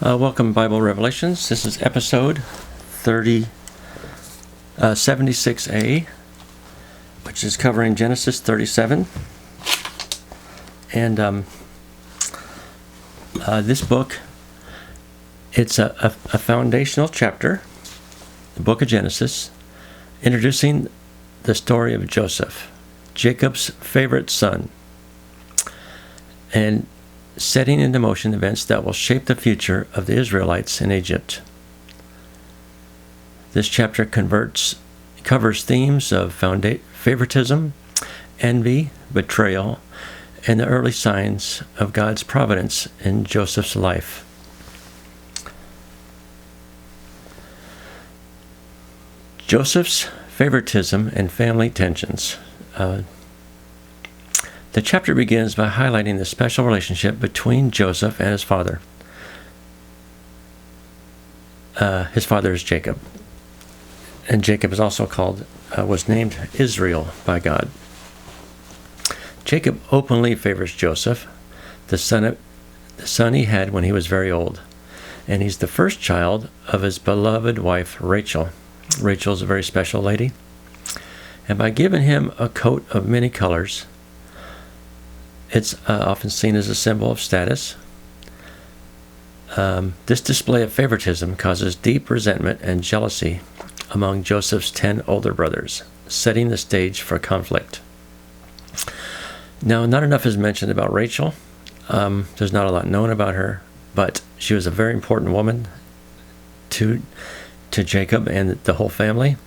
Welcome to Bible Revelations. This is episode 76A, which is covering Genesis 37. And this book, it's a foundational chapter, the book of Genesis, introducing the story of Joseph, Jacob's favorite son, and setting into motion events that will shape the future of the Israelites in Egypt. This chapter covers themes of favoritism, envy, betrayal, and the early signs of God's providence in Joseph's life. Joseph's favoritism and family tensions. The chapter begins by highlighting the special relationship between Joseph and his father. His father is Jacob. And Jacob is also was named Israel by God. Jacob openly favors Joseph, the son he had when he was very old. And he's the first child of his beloved wife, Rachel. Rachel's a very special lady. And by giving him a coat of many colors, it's often seen as a symbol of status. This display of favoritism causes deep resentment and jealousy among Joseph's 10 older brothers, setting the stage for conflict. Now, not enough is mentioned about Rachel. There's not a lot known about her, but she was a very important woman to Jacob and the whole family.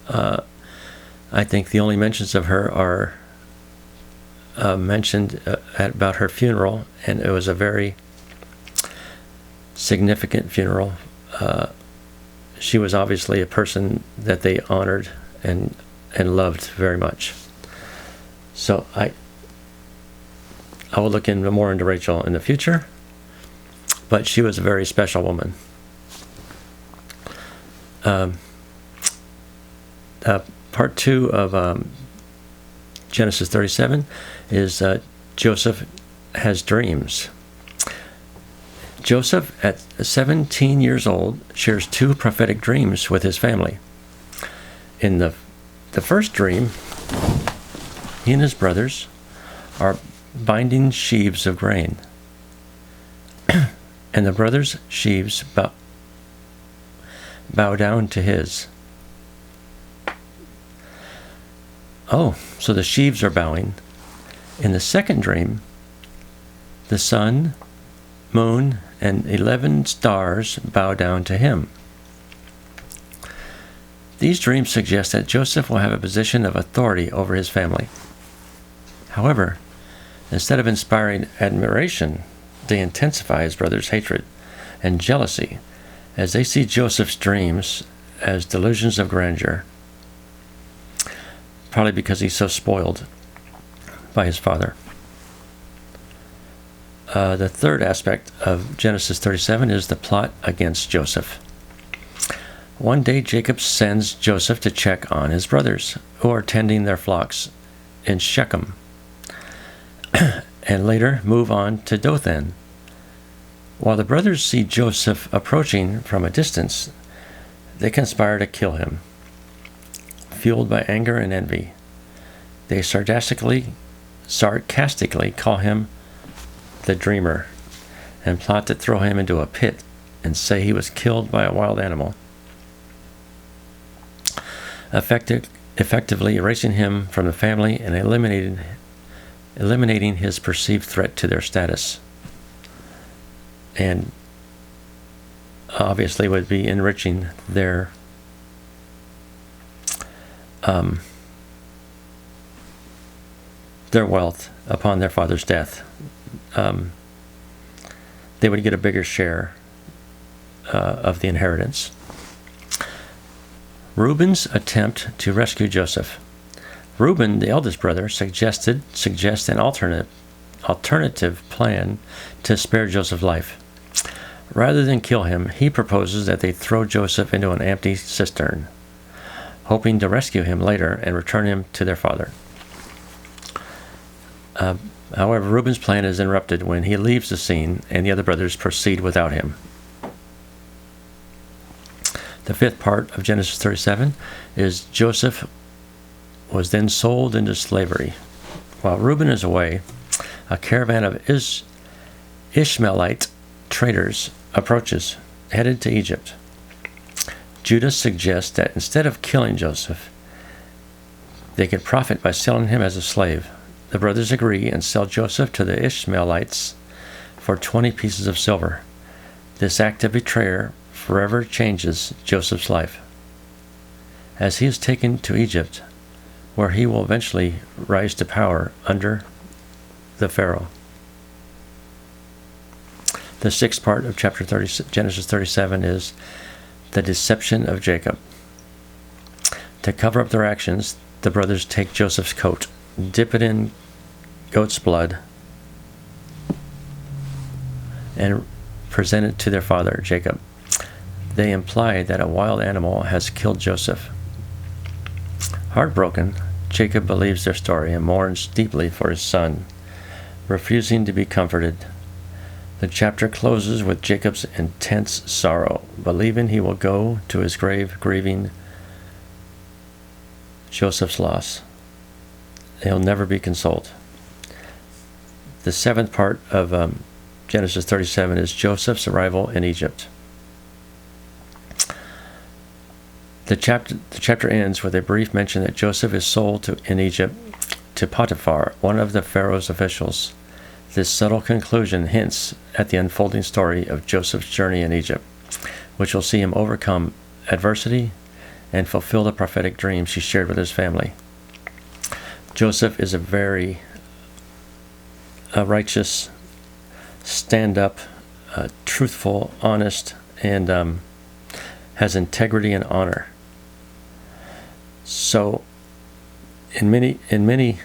I think the only mentions of her are mentioned about her funeral, and it was a very significant funeral. She was obviously a person that they honored and loved very much. So I will look more into Rachel in the future, but she was a very special woman. Part 2 of Genesis 37 is Joseph has dreams. Joseph, at 17 years old, shares 2 prophetic dreams with his family. In the first dream, he and his brothers are binding sheaves of grain, and the brothers' sheaves bow down to his. Oh, so the sheaves are bowing. In the second dream, the sun, moon, and 11 stars bow down to him. These dreams suggest that Joseph will have a position of authority over his family. However, instead of inspiring admiration, they intensify his brothers' hatred and jealousy as they see Joseph's dreams as delusions of grandeur. Probably because he's so spoiled by his father. The third aspect of Genesis 37 is the plot against Joseph. One day, Jacob sends Joseph to check on his brothers, who are tending their flocks in Shechem, and later move on to Dothan. While the brothers see Joseph approaching from a distance, they conspire to kill him. Fueled by anger and envy, they sarcastically call him the dreamer and plot to throw him into a pit and say he was killed by a wild animal, effectively erasing him from the family and eliminating his perceived threat to their status, and obviously would be enriching their wealth upon their father's death. They would get a bigger share of the inheritance. Reuben's attempt to rescue Joseph. Reuben, the eldest brother, suggests an alternative plan to spare Joseph's life. Rather than kill him, he proposes that they throw Joseph into an empty cistern, hoping to rescue him later and return him to their father. However, Reuben's plan is interrupted when he leaves the scene and the other brothers proceed without him. The fifth part of Genesis 37 is Joseph was then sold into slavery. While Reuben is away, a caravan of Ishmaelite traders approaches, headed to Egypt. Judah suggests that instead of killing Joseph, they could profit by selling him as a slave. The brothers agree and sell Joseph to the Ishmaelites for 20 pieces of silver. This act of betrayal forever changes Joseph's life, as he is taken to Egypt, where he will eventually rise to power under the Pharaoh. The sixth part of chapter 30, Genesis 37 is the deception of Jacob. To cover up their actions, the brothers take Joseph's coat, dip it in goat's blood, and present it to their father, Jacob. They imply that a wild animal has killed Joseph. Heartbroken, Jacob believes their story and mourns deeply for his son, refusing to be comforted. The chapter closes with Jacob's intense sorrow, believing he will go to his grave grieving Joseph's loss. He'll never be consoled. The seventh part of Genesis 37 is Joseph's arrival in Egypt. The chapter ends with a brief mention that Joseph is sold in Egypt to Potiphar, one of the Pharaoh's officials. This subtle conclusion hints at the unfolding story of Joseph's journey in Egypt, which will see him overcome adversity and fulfill the prophetic dreams he shared with his family. Joseph is a very righteous, stand-up, truthful, honest, and has integrity and honor. So, in many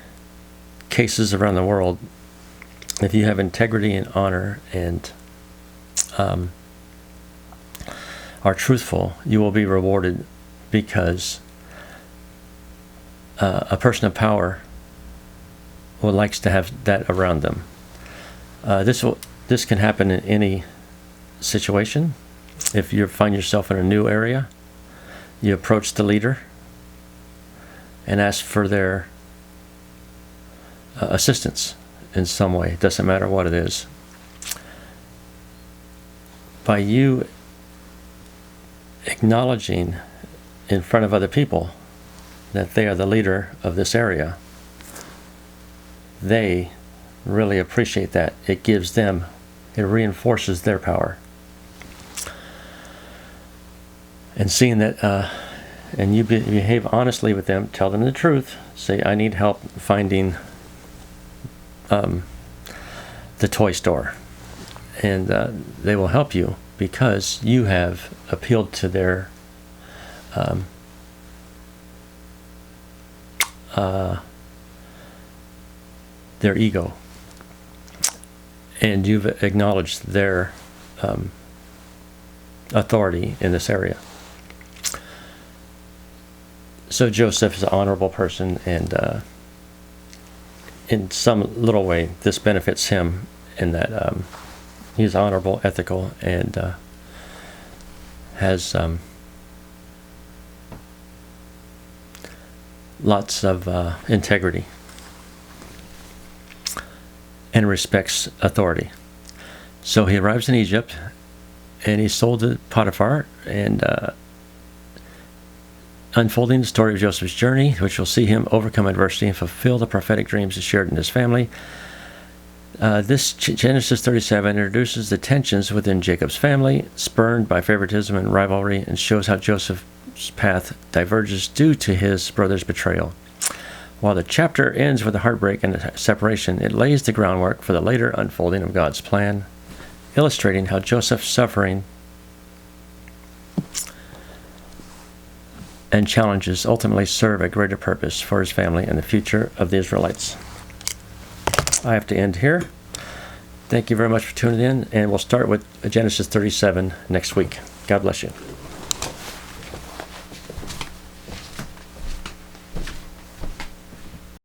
cases around the world, if you have integrity and honor and are truthful, you will be rewarded, because a person of power likes to have that around them. This can happen in any situation. If you find yourself in a new area, you approach the leader and ask for their assistance in some way. It doesn't matter what it is. By you acknowledging in front of other people that they are the leader of this area, they really appreciate that. It reinforces their power. And seeing that, and you behave honestly with them, tell them the truth, say, I need help finding the toy store. And they will help you because you have appealed to their ego, and you've acknowledged their authority in this area. So Joseph is an honorable person, and in some little way, this benefits him in that he's honorable, ethical, and has lots of integrity and respects authority. So he arrives in Egypt, and he's sold to Potiphar, and unfolding the story of Joseph's journey, which will see him overcome adversity and fulfill the prophetic dreams he shared in his family. This Genesis 37 introduces the tensions within Jacob's family, spurned by favoritism and rivalry, and shows how Joseph's path diverges due to his brother's betrayal. While the chapter ends with a heartbreak and a separation, it lays the groundwork for the later unfolding of God's plan, illustrating how Joseph's suffering and challenges ultimately serve a greater purpose for his family and the future of the Israelites. I have to end here. Thank you very much for tuning in, and we'll start with Genesis 37 next week. God bless you.